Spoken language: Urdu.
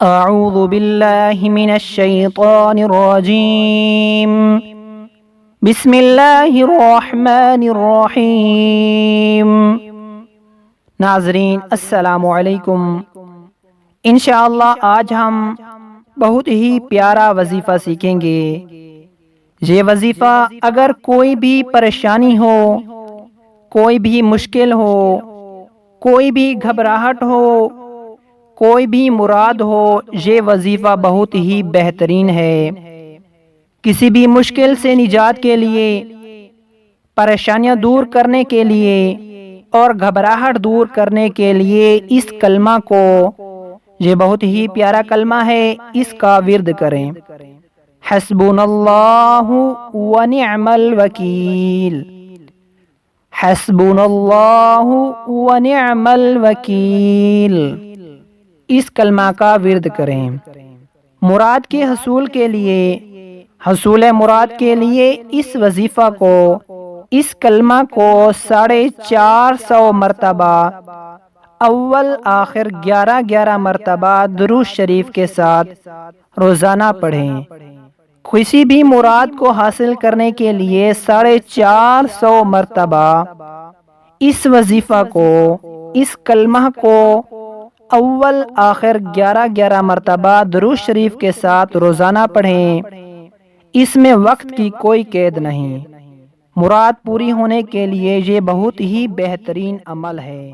اعوذ باللہ من الشیطان الرجیم بسم اللہ الرحمن الرحیم۔ ناظرین السلام علیکم۔ انشاءاللہ آج ہم بہت ہی پیارا وظیفہ سیکھیں گے۔ یہ وظیفہ اگر کوئی بھی پریشانی ہو، کوئی بھی مشکل ہو، کوئی بھی گھبراہٹ ہو، کوئی بھی مراد ہو، یہ وظیفہ بہت ہی بہترین ہے۔ کسی بھی مشکل سے نجات کے لیے، پریشانیاں دور کرنے کے لیے اور گھبراہٹ دور کرنے کے لیے اس کلمہ کو، یہ بہت ہی پیارا کلمہ ہے، اس کا ورد کریں۔ حسبنا اللہ ونعم الوکیل، حسبنا اللہ ونعم الوکیل، اس کلمہ کا ورد کریں۔ مراد کے حصول کے لیے، حصول مراد کے لیے اس وظیفہ کو، اس کلمہ کو 450 مرتبہ اول آخر 11 مرتبہ درود شریف کے ساتھ روزانہ پڑھیں۔ کسی بھی مراد کو حاصل کرنے کے لیے 450 مرتبہ اس وظیفہ کو، اس کلمہ کو اول آخر 11 مرتبہ درود شریف کے ساتھ روزانہ پڑھیں۔ اس میں وقت کی کوئی قید نہیں۔ مراد پوری ہونے کے لیے یہ بہت ہی بہترین عمل ہے۔